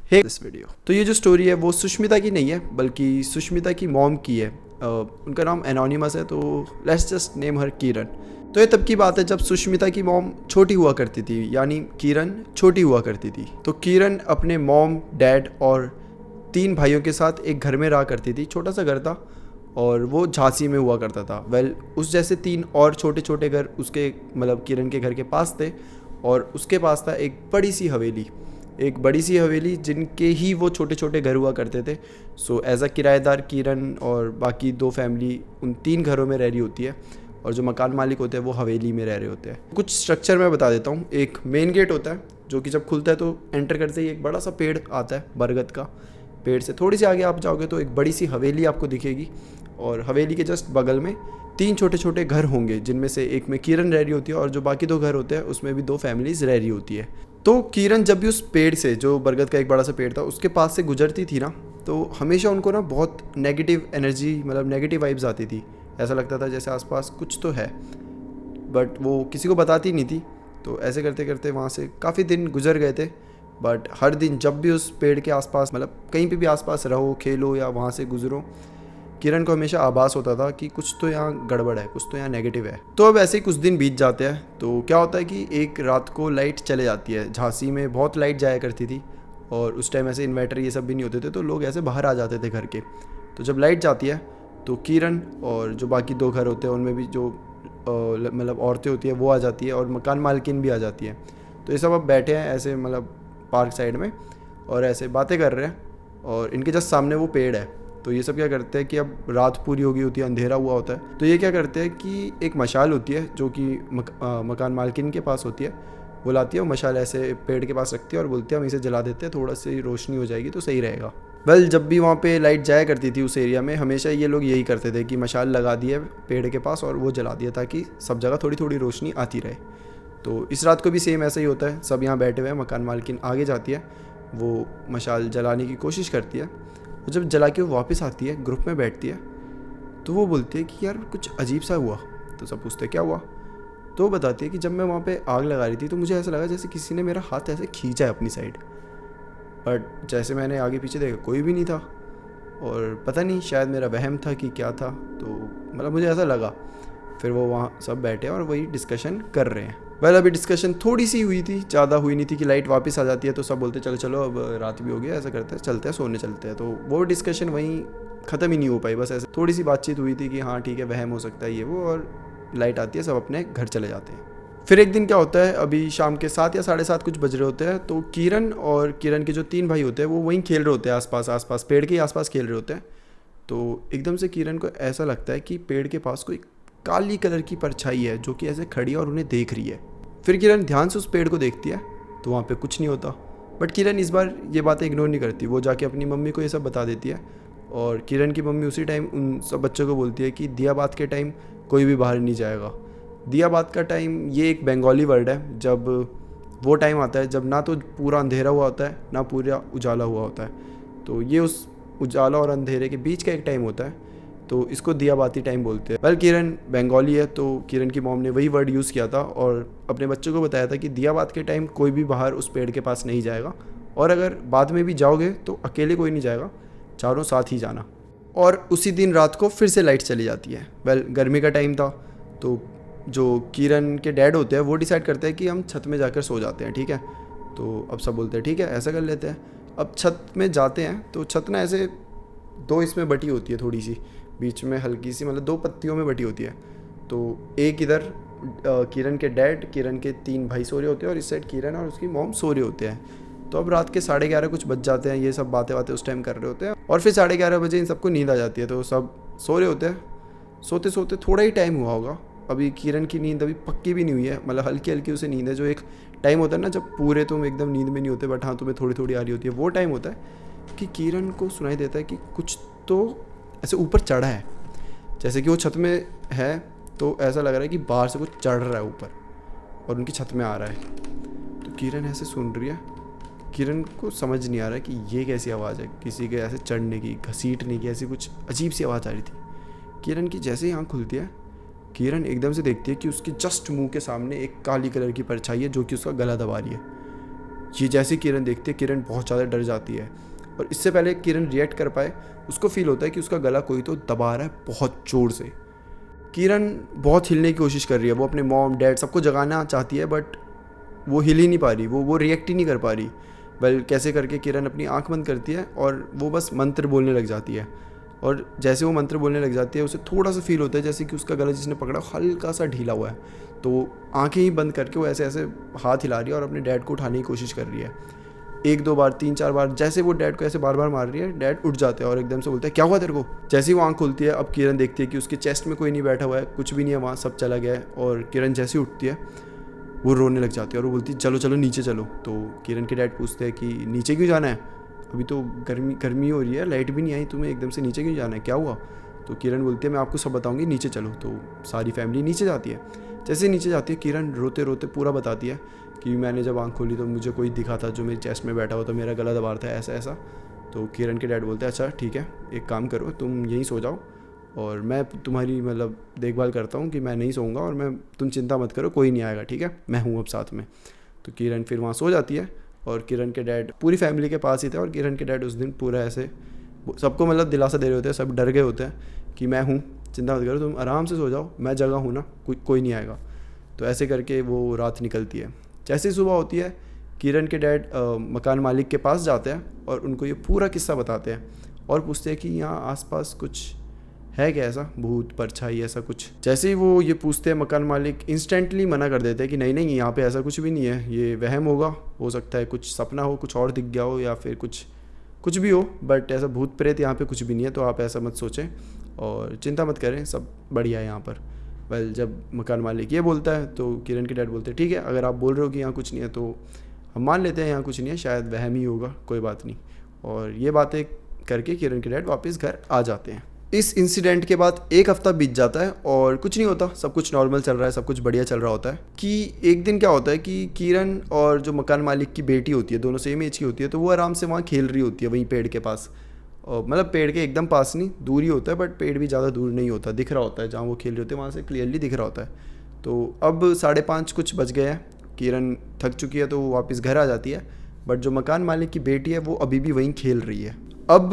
है this video. तो ये जो स्टोरी है वो सुष्मिता की नहीं है बल्कि सुष्मिता की मॉम की है। उनका नाम एनोनिमस है, तो लेट्स जस्ट नेम हर किरण। तो ये तब की बात है जब सुष्मिता की मॉम छोटी हुआ करती थी, यानी किरण छोटी हुआ करती थी। तो किरण अपने मॉम, डैड और 3 भाइयों के साथ एक घर में रहा करती थी। छोटा सा घर था और वो झांसी में हुआ करता था। उस जैसे 3 और छोटे छोटे घर उसके मतलब किरण के घर के पास थे, और उसके पास था एक बड़ी सी हवेली जिनके ही वो छोटे छोटे घर हुआ करते थे। सो एज अ किराएदार किरण और बाकी 2 फैमिली उन 3 घरों में रह रही होती है, और जो मकान मालिक होते हैं वो हवेली में रह रहे होते हैं। कुछ स्ट्रक्चर मैं बता देता हूँ। एक मेन गेट होता है जो कि जब खुलता है तो एंटर करते ही एक बड़ा सा पेड़ आता है बरगद का। पेड़ से थोड़ी सी आगे आप जाओगे तो एक बड़ी सी हवेली आपको दिखेगी, और हवेली के जस्ट बगल में 3 छोटे छोटे घर होंगे, जिनमें से एक में किरण रह रही होती है और जो बाकी 2 घर होते हैं उसमें भी 2 फैमिलीज रह रही होती है। तो किरण जब भी उस पेड़ से, जो बरगद का एक बड़ा सा पेड़ था, उसके पास से गुजरती थी ना, तो हमेशा उनको ना बहुत नेगेटिव एनर्जी, मतलब नेगेटिव वाइब्स आती थी। ऐसा लगता था जैसे आसपास कुछ तो है, बट वो किसी को बताती नहीं थी। तो ऐसे करते करते वहाँ से काफ़ी दिन गुजर गए थे। बट हर दिन जब भी उस पेड़ के आसपास, मतलब कहीं पे भी आसपास रहो, खेलो या वहाँ से गुजरो, किरण को हमेशा आभास होता था कि कुछ तो यहाँ गड़बड़ है, कुछ तो यहाँ नेगेटिव है। तो अब ऐसे ही कुछ दिन बीत जाते हैं। तो क्या होता है कि एक रात को लाइट चले जाती है। झांसी में बहुत लाइट जाया करती थी, और उस टाइम ऐसे इन्वर्टर ये सब भी नहीं होते थे, तो लोग ऐसे बाहर आ जाते थे घर के। तो जब लाइट जाती है तो किरण और जो बाकी 2 घर होते हैं उनमें भी जो मतलब औरतें होती है वो आ जाती है, और मकान मालकिन भी आ जाती है। तो ये सब अब बैठे हैं ऐसे मतलब पार्क साइड में, और ऐसे बातें कर रहे हैं, और इनके जस्ट सामने वो पेड़ है। तो ये सब क्या करते हैं कि अब रात पूरी हो गई होती है, अंधेरा हुआ होता है, तो ये क्या करते हैं कि एक मशाल होती है जो कि मकान मालकिन के पास होती है, वो लाती है, वो मशाल ऐसे पेड़ के पास रखती है और बोलती है हम इसे जला देते हैं, थोड़ा सी रोशनी हो जाएगी तो सही रहेगा। जब भी वहाँ पे लाइट जाया करती थी उस एरिया में, हमेशा ये लोग यही करते थे कि मशाल लगा दिए पेड़ के पास और वो जला दिया, ताकि सब जगह थोड़ी थोड़ी रोशनी आती रहे। तो इस रात को भी सेम ऐसा ही होता है। सब यहाँ बैठे हुए हैं, मकान मालकिन आगे जाती है, वो मशाल जलाने की कोशिश करती है, और जब जला के वो वापस आती है, ग्रुप में बैठती है, तो वो बोलती है कि यार कुछ अजीब सा हुआ। तो सब पूछते क्या हुआ, तो वो बताती है कि जब मैं वहाँ पे आग लगा रही थी तो मुझे ऐसा लगा जैसे किसी ने मेरा हाथ ऐसे खींचा है अपनी साइड, बट जैसे मैंने आगे पीछे देखा कोई भी नहीं था, और पता नहीं शायद मेरा वहम था कि क्या था, तो मतलब मुझे ऐसा लगा। फिर वो वहाँ सब बैठे और वही डिस्कशन कर रहे हैं। अभी डिस्कशन थोड़ी सी हुई थी, ज़्यादा हुई नहीं थी कि लाइट वापस आ जाती है तो सब बोलते चलो चलो अब रात भी हो गई, ऐसा करते हैं चलते हैं सोने चलते हैं। तो वो डिस्कशन वहीं ख़त्म ही नहीं हो पाई, बस ऐसे थोड़ी सी बातचीत हुई थी कि हाँ ठीक है वहम हो सकता है ये वो, और लाइट आती है, सब अपने घर चले जाते हैं। फिर एक दिन क्या होता है, अभी शाम के 7 या 7:30 कुछ बज रहे होते हैं, तो किरण और किरण के जो 3 भाई होते हैं वो वहीं खेल रहे होते हैं, आसपास पेड़ के आसपास खेल रहे होते हैं। तो एकदम से किरण को ऐसा लगता है कि पेड़ के पास कोई काली कलर की परछाई है जो कि ऐसे खड़ी है और उन्हें देख रही है। फिर किरण ध्यान से उस पेड़ को देखती है तो वहाँ पे कुछ नहीं होता, बट किरण इस बार ये बातें इग्नोर नहीं करती, वो जाके अपनी मम्मी को ये सब बता देती है। और किरण की मम्मी उसी टाइम उन सब बच्चों को बोलती है कि दिया बात के टाइम कोई भी बाहर नहीं जाएगा। दिया बात का टाइम ये एक बंगाली वर्ड है, जब वो टाइम आता है जब ना तो पूरा अंधेरा हुआ होता है ना पूरा उजाला हुआ होता है, तो ये उस उजाला और अंधेरे के बीच का एक टाइम होता है, तो इसको दिया बाती टाइम बोलते हैं। किरण बंगाली है, तो किरण की मॉम ने वही वर्ड यूज़ किया था और अपने बच्चों को बताया था कि दिया बात के टाइम कोई भी बाहर उस पेड़ के पास नहीं जाएगा, और अगर बाद में भी जाओगे तो अकेले कोई नहीं जाएगा, चारों साथ ही जाना। और उसी दिन रात को फिर से लाइट चली जाती है। गर्मी का टाइम था, तो जो किरण के डैड होते हैं वो डिसाइड करते हैं कि हम छत में जाकर सो जाते हैं, ठीक है। तो अब सब बोलते हैं ठीक है ऐसा कर लेते हैं। अब छत में जाते हैं तो छत ना ऐसे 2 इसमें बटी होती है, थोड़ी सी बीच में हल्की सी, मतलब 2 पत्तियों में बटी होती है। तो एक इधर किरण के डैड, किरण के 3 भाई सो रहे होते हैं, और इस साइड किरण और उसकी मॉम सो रहे होते हैं। तो अब रात के 11:30 कुछ बज जाते हैं, ये सब बातें उस टाइम कर रहे होते हैं, और फिर 11:30 बजे इन सबको नींद आ जाती है। तो सब सो रहे होते हैं। सोते सोते थोड़ा ही टाइम हुआ होगा, अभी किरण की नींद अभी पक्की भी नहीं हुई है, मतलब हल्की हल्की उसे नींद है। जो एक टाइम होता है ना जब पूरे तुम एकदम नींद में नहीं होते, बट हाँ तुम्हें थोड़ी थोड़ी आ रही होती है, वो टाइम होता है कि किरण को सुनाई देता है कि कुछ तो ऐसे ऊपर चढ़ा है, जैसे कि वो छत में है, तो ऐसा लग रहा है कि बाहर से कुछ चढ़ रहा है ऊपर और उनकी छत में आ रहा है। तो किरण ऐसे सुन रही है, किरण को समझ नहीं आ रहा है कि ये कैसी आवाज़ है, किसी के ऐसे चढ़ने की, घसीटने की, ऐसी कुछ अजीब सी आवाज़ आ रही थी। किरण की जैसे ही आँख खुलती है, किरण एकदम से देखती है कि उसके जस्ट मुंह के सामने एक काली कलर की परछाई है जो कि उसका गला दबा रही है। ये जैसे किरण देखती है, किरण बहुत ज़्यादा डर जाती है और इससे पहले किरण रिएक्ट कर पाए उसको फील होता है कि उसका गला कोई तो दबा रहा है बहुत ज़ोर से। किरण बहुत हिलने की कोशिश कर रही है, वो अपने मॉम डैड सबको जगाना चाहती है बट वो हिल ही नहीं पा रही, वो रिएक्ट ही नहीं कर पा रही। वेल कैसे करके किरण अपनी आंख बंद करती है और वो बस मंत्र बोलने लग जाती है और जैसे वो मंत्र बोलने लग जाती है उसे थोड़ा सा फील होता है जैसे कि उसका गला जिसने पकड़ा हल्का सा ढीला हुआ है। तो आंखें ही बंद करके वो ऐसे ऐसे हाथ हिला रही है और अपने डैड को उठाने की कोशिश कर रही है। 1-2 बार 3-4 बार जैसे वो डैड को ऐसे बार बार मार रही है, डैड उठ जाते हैं और एकदम से बोलते हैं क्या हुआ तेरे को। जैसे ही वो आंख खुलती है अब किरण देखती है कि उसके चेस्ट में कोई नहीं बैठा हुआ है, कुछ भी नहीं है वहाँ, सब चला गया है। और किरण जैसे ही उठती है वो रोने लग जाती है और वो बोलती है चलो चलो नीचे चलो। तो किरण के डैड पूछते हैं कि नीचे क्यों जाना है, अभी तो गर्मी हो रही है, लाइट भी नहीं आई, तुम्हें एकदम से नीचे क्यों जाना है, क्या हुआ। तो किरण बोलती है मैं आपको सब बताऊंगी, नीचे चलो। तो सारी फैमिली नीचे जाती है। जैसे नीचे जाती है किरण रोते रोते पूरा बताती है कि मैंने जब आँख खोली तो मुझे कोई दिखा था जो मेरे चेस्ट में बैठा हुआ था, मेरा गला दबा रहा था ऐसा ऐसा। तो किरण के डैड बोलते हैं अच्छा ठीक है, एक काम करो तुम यहीं सो जाओ और मैं तुम्हारी मतलब देखभाल करता हूँ कि मैं नहीं सोऊंगा और मैं तुम चिंता मत करो, कोई नहीं आएगा, ठीक है, मैं हूँ अब साथ में। तो किरण फिर वहाँ सो जाती है और किरण के डैड पूरी फैमिली के पास ही थे और किरण के डैड उस दिन पूरा ऐसे सबको मतलब दिलासा दे रहे होते हैं, सब डर गए होते हैं कि मैं हूँ, चिंता मत करो, तुम आराम से सो जाओ, मैं जगह हूँ ना, कोई नहीं आएगा। तो ऐसे करके वो रात निकलती है। जैसे ही सुबह होती है किरण के डैड मकान मालिक के पास जाते हैं और उनको ये पूरा किस्सा बताते हैं और पूछते हैं कि यहाँ आसपास कुछ है क्या, ऐसा भूत परछाई ऐसा कुछ। जैसे ही वो ये पूछते हैं मकान मालिक इंस्टेंटली मना कर देते हैं कि नहीं नहीं यहाँ पे ऐसा कुछ भी नहीं है, ये वहम होगा, हो सकता है कुछ सपना हो, कुछ और दिख गया हो या फिर कुछ भी हो, बट ऐसा भूत प्रेत यहाँ पे कुछ भी नहीं है, तो आप ऐसा मत सोचें और चिंता मत करें, सब बढ़िया है यहाँ पर। वेल जब मकान मालिक ये बोलता है तो किरण के डैड बोलते हैं ठीक है, अगर आप बोल रहे हो कि यहाँ कुछ नहीं है तो हम मान लेते हैं यहाँ कुछ नहीं है, शायद वहम ही होगा, कोई बात नहीं। और ये बातें करके किरण के डैड वापस घर आ जाते हैं। इस इंसिडेंट के बाद 1 हफ्ता बीत जाता है और कुछ नहीं होता, सब कुछ नॉर्मल चल रहा है, सब कुछ बढ़िया चल रहा होता है। कि एक दिन क्या होता है कि किरण और जो मकान मालिक की बेटी होती है, दोनों सेम एज की होती है, तो वो आराम से वहाँ खेल रही होती है वहीं पेड़ के पास। मतलब पेड़ के एकदम पास नहीं, दूर ही होता है, बट पेड़ भी ज़्यादा दूर नहीं होता, दिख रहा होता है, जहाँ वो खेल रही होती है वहाँ से क्लियरली दिख रहा होता है। तो अब 5:30 कुछ बज गए हैं, किरण थक चुकी है तो वो वापस घर आ जाती है, बट जो मकान मालिक की बेटी है वो अभी भी वहीं खेल रही है। अब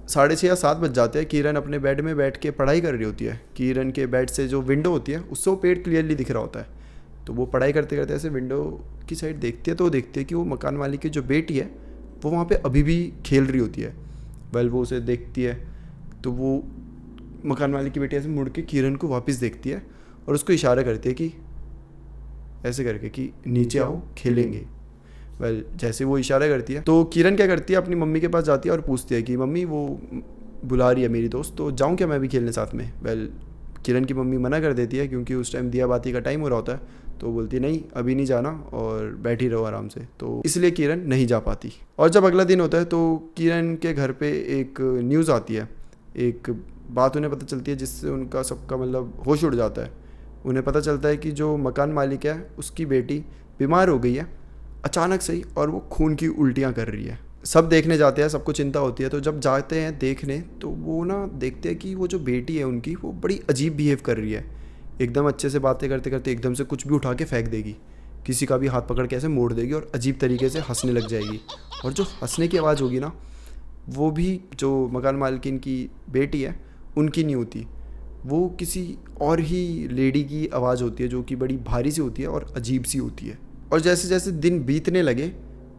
6:30 या 7 बज जाते हैं, किरण अपने बेड में बैठ के पढ़ाई कर रही होती है। किरण के बेड से जो विंडो होती है उससे वो पेड़ क्लियरली दिख रहा होता है। तो वो पढ़ाई करते करते ऐसे विंडो की साइड देखती है तो वो देखती है कि वो मकान मालिक की जो बेटी है वो वहाँ पे अभी भी खेल रही होती है। वेल वो उसे देखती है तो वो मकान मालिक की बेटी ऐसे मुड़ के किरण को वापस देखती है और उसको इशारा करती है कि ऐसे करके कि नीचे आओ खेलेंगे। वेल जैसे वो इशारा करती है तो किरण क्या करती है, अपनी मम्मी के पास जाती है और पूछती है कि मम्मी वो बुला रही है मेरी दोस्त, तो जाऊँ क्या मैं भी खेलने साथ में। वेल किरण की मम्मी मना कर देती है क्योंकि उस टाइम दिया बाती का टाइम हो रहा होता है, तो बोलती है नहीं अभी नहीं जाना और बैठी रहो आराम से। तो इसलिए किरण नहीं जा पाती। और जब अगला दिन होता है तो किरण के घर पे एक न्यूज़ आती है, एक बात उन्हें पता चलती है जिससे उनका सबका मतलब होश उड़ जाता है। उन्हें पता चलता है कि जो मकान मालिक है उसकी बेटी बीमार हो गई है अचानक से ही और वो खून की उल्टियाँ कर रही है। सब देखने जाते हैं, सबको चिंता होती है, तो जब जाते हैं देखने तो वो ना देखते हैं कि वो जो बेटी है उनकी वो बड़ी अजीब बिहेव कर रही है। एकदम अच्छे से बातें करते करते एकदम से कुछ भी उठा के फेंक देगी, किसी का भी हाथ पकड़ के ऐसे मोड़ देगी और अजीब तरीके से हंसने लग जाएगी। और जो हंसने की आवाज़ होगी ना वो भी जो मकान मालकिन की बेटी है उनकी नहीं होती, वो किसी और ही लेडी की आवाज़ होती है जो कि बड़ी भारी सी होती है और अजीब सी होती है। और जैसे जैसे दिन बीतने लगे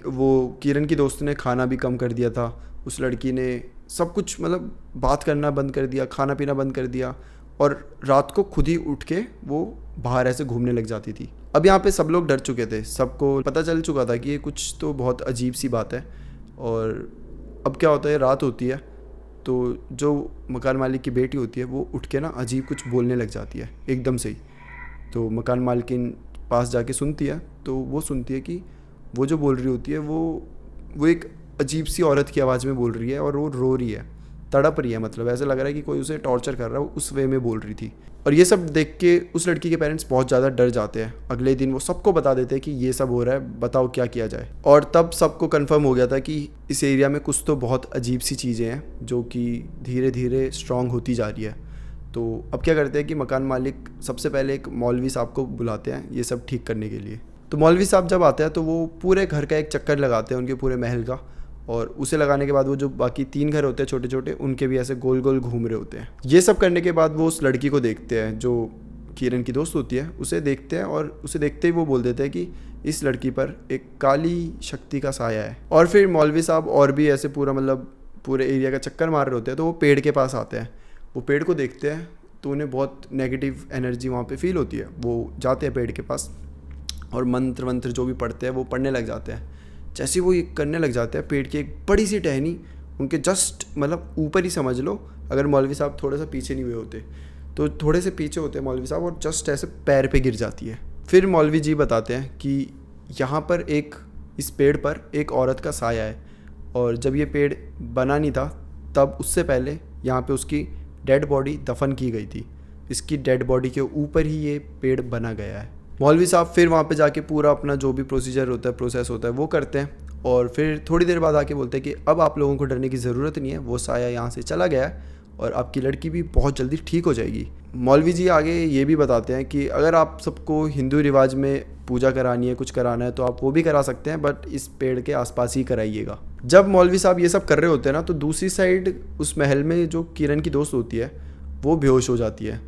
वो किरण की दोस्त ने खाना भी कम कर दिया था, उस लड़की ने सब कुछ मतलब बात करना बंद कर दिया, खाना पीना बंद कर दिया और रात को खुद ही उठ के वो बाहर ऐसे घूमने लग जाती थी। अब यहाँ पे सब लोग डर चुके थे, सबको पता चल चुका था कि ये कुछ तो बहुत अजीब सी बात है। और अब क्या होता है, रात होती है तो जो मकान मालिक की बेटी होती है वो उठ के ना अजीब कुछ बोलने लग जाती है एकदम से ही। तो मकान मालकिन पास जाके सुनती है तो वो सुनती है कि वो जो बोल रही होती है वो एक अजीब सी औरत की आवाज़ में बोल रही है और वो रो रही है, तड़प रही है, मतलब ऐसा लग रहा है कि कोई उसे टॉर्चर कर रहा है, उस वे में बोल रही थी। और ये सब देख के उस लड़की के पेरेंट्स बहुत ज़्यादा डर जाते हैं। अगले दिन वो सबको बता देते हैं कि ये सब हो रहा है, बताओ क्या किया जाए। और तब सबको कंफर्म हो गया था कि इस एरिया में कुछ तो बहुत अजीब सी चीज़ें हैं जो कि धीरे धीरे स्ट्रॉन्ग होती जा रही है। तो अब क्या करते हैं कि मकान मालिक सबसे पहले एक मौलवी साहब को बुलाते हैं ये सब ठीक करने के लिए। तो मौलवी साहब जब आते हैं तो वो पूरे घर का एक चक्कर लगाते हैं, उनके पूरे महल का, और उसे लगाने के बाद वो जो बाकी 3 घर होते हैं छोटे छोटे, उनके भी ऐसे गोल गोल घूम रहे होते हैं। ये सब करने के बाद वो उस लड़की को देखते हैं जो किरण की दोस्त होती है, उसे देखते हैं, और उसे देखते ही वो बोल देते हैं कि इस लड़की पर एक काली शक्ति का साया है। और फिर मौलवी साहब और भी ऐसे पूरा मतलब पूरे एरिया का चक्कर मार रहे होते हैं, तो वो पेड़ के पास आते हैं। वो पेड़ को देखते हैं तो उन्हें बहुत नेगेटिव एनर्जी वहाँ पे फील होती है। वो जाते हैं पेड़ के पास और मंत्र वंत्र जो भी पढ़ते हैं वो पढ़ने लग जाते हैं। जैसे वो ये करने लग जाते हैं, पेड़ की एक बड़ी सी टहनी उनके जस्ट मतलब ऊपर ही समझ लो, अगर मौलवी साहब थोड़ा सा पीछे नहीं हुए होते तो थोड़े से पीछे होते हैं मौलवी साहब, और जस्ट ऐसे पैर पे गिर जाती है। फिर मौलवी जी बताते हैं कि यहाँ पर इस पेड़ पर एक औरत का साया है, और जब ये पेड़ बना नहीं था तब उससे पहले यहाँ पे उसकी डेड बॉडी दफन की गई थी। इसकी डेड बॉडी के ऊपर ही ये पेड़ बना गया है। मौलवी साहब फिर वहाँ पे जाके पूरा अपना जो भी प्रोसीजर होता है, प्रोसेस होता है, वो करते हैं, और फिर थोड़ी देर बाद आके बोलते हैं कि अब आप लोगों को डरने की ज़रूरत नहीं है, वो साया यहाँ से चला गया है और आपकी लड़की भी बहुत जल्दी ठीक हो जाएगी। मौलवी जी आगे ये भी बताते हैं कि अगर आप सबको हिंदू रिवाज में पूजा करानी है, कुछ कराना है, तो आप वो भी करा सकते हैं, बट इस पेड़ के आसपास ही कराइएगा। जब मौलवी साहब ये सब कर रहे होते हैं ना, तो दूसरी साइड उस महल में जो किरण की दोस्त होती है वो बेहोश हो जाती है,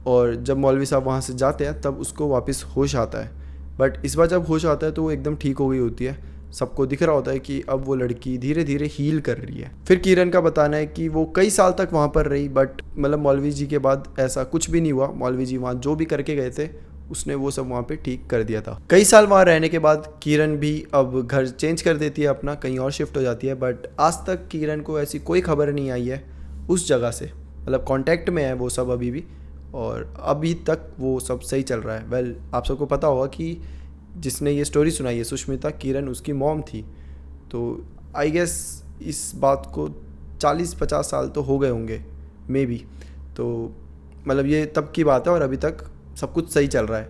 और जब मौलवी साहब वहाँ से जाते हैं तब उसको वापस होश आता है। बट इस बार जब होश आता है तो वो एकदम ठीक हो गई होती है। सबको दिख रहा होता है कि अब वो लड़की धीरे धीरे हील कर रही है। फिर किरण का बताना है कि वो कई साल तक वहाँ पर रही, बट मतलब मौलवी जी के बाद ऐसा कुछ भी नहीं हुआ। मौलवी जी वहाँ जो भी करके गए थे उसने वो सब वहाँ पे ठीक कर दिया था। कई साल वहाँ रहने के बाद किरण भी अब घर चेंज कर देती है अपना, कहीं और शिफ्ट हो जाती है, बट आज तक किरण को ऐसी कोई खबर नहीं आई है उस जगह से। मतलब कांटेक्ट में है वो सब अभी भी, और अभी तक वो सब सही चल रहा है। वेल, आप सबको पता होगा कि जिसने ये स्टोरी सुनाई है सुष्मिता, किरण उसकी मॉम थी। तो आई गेस इस बात को 40-50 साल तो हो गए होंगे मे बी। तो मतलब ये तब की बात है और अभी तक सब कुछ सही चल रहा है।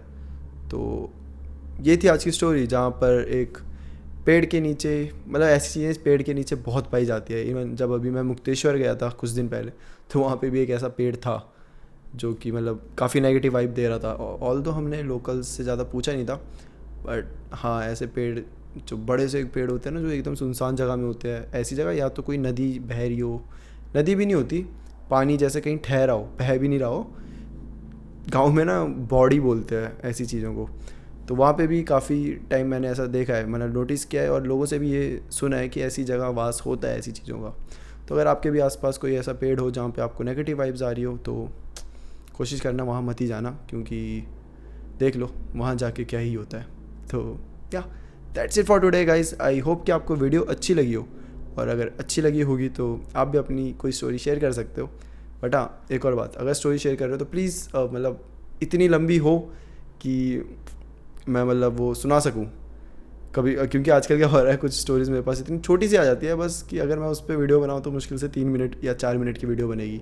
तो ये थी आज की स्टोरी, जहाँ पर एक पेड़ के नीचे, मतलब ऐसी चीज़ें पेड़ के नीचे बहुत पाई जाती है। इवन जब अभी मैं मुक्तेश्वर गया था कुछ दिन पहले, तो वहाँ पे भी एक ऐसा पेड़ था जो कि मतलब काफ़ी नेगेटिव वाइब दे रहा था। ऑल तो हमने लोकल्स से ज़्यादा पूछा नहीं था, बट हाँ, ऐसे पेड़ जो बड़े से पेड़ होते हैं ना, जो एकदम सुनसान जगह में होते हैं, ऐसी जगह या तो कोई नदी बह रही हो, नदी भी नहीं होती, पानी जैसे कहीं ठहरा हो, बह भी नहीं रहा हो, गांव में ना बॉडी बोलते हैं ऐसी चीज़ों को। तो वहाँ पे भी काफ़ी टाइम मैंने ऐसा देखा है, मैंने नोटिस किया है, और लोगों से भी ये सुना है कि ऐसी जगह वास होता है ऐसी चीज़ों का। तो अगर आपके भी आसपास कोई ऐसा पेड़ हो जहाँ पे आपको नेगेटिव वाइब्स आ रही हो, तो कोशिश करना वहाँ मत ही जाना, क्योंकि देख लो वहाँ जाके क्या ही होता है। तो या that's it for today guys. I hope कि आपको वीडियो अच्छी लगी हो, और अगर अच्छी लगी होगी तो आप भी अपनी कोई स्टोरी शेयर कर सकते हो। बट हाँ, एक और बात, अगर स्टोरी शेयर कर रहे हो तो प्लीज़ मतलब इतनी लंबी हो कि मैं मतलब वो सुना सकूँ कभी, क्योंकि आजकल क्या हो रहा है, कुछ स्टोरीज़ मेरे पास इतनी छोटी सी आ जाती है बस कि अगर मैं उस पर वीडियो बनाऊँ तो मुश्किल से 3 मिनट या 4 मिनट की वीडियो बनेगी।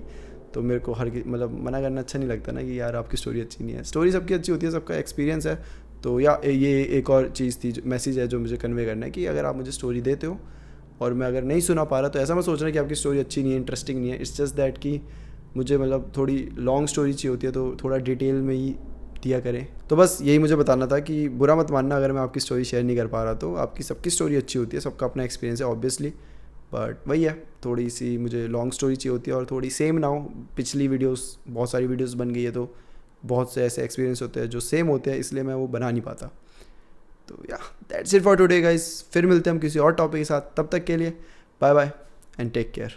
तो मेरे को मतलब मना करना अच्छा नहीं लगता ना कि यार आपकी स्टोरी अच्छी नहीं है। स्टोरी सबकी अच्छी होती है, सबका एक्सपीरियंस है। तो या ये एक और चीज़ थी, मैसेज है जो मुझे कन्वे करना है कि अगर आप मुझे स्टोरी देते हो और मैं अगर नहीं सुना पा रहा, तो ऐसा मैं सोच रहा कि आपकी स्टोरी अच्छी नहीं है, इंटरेस्टिंग नहीं है। इट्स जस्ट दैट कि मुझे मतलब थोड़ी लॉन्ग स्टोरी चाहिए होती है, तो थोड़ा डिटेल में ही दिया करें। तो बस यही मुझे बताना था कि बुरा मत मानना अगर मैं आपकी स्टोरी शेयर नहीं कर पा रहा। तो आपकी सबकी स्टोरी अच्छी होती है, सबका अपना एक्सपीरियंस है ऑब्वियसली, बट वही है, थोड़ी सी मुझे लॉन्ग स्टोरी चाहिए होती है और थोड़ी सेम ना हो। पिछली वीडियोस, बहुत सारी वीडियोस बन गई है, तो बहुत से ऐसे एक्सपीरियंस होते हैं जो सेम होते हैं, इसलिए मैं वो बना नहीं पाता। तो या that's it for today guys. फिर मिलते हैं हम किसी और टॉपिक के साथ, तब तक के लिए bye bye and take care.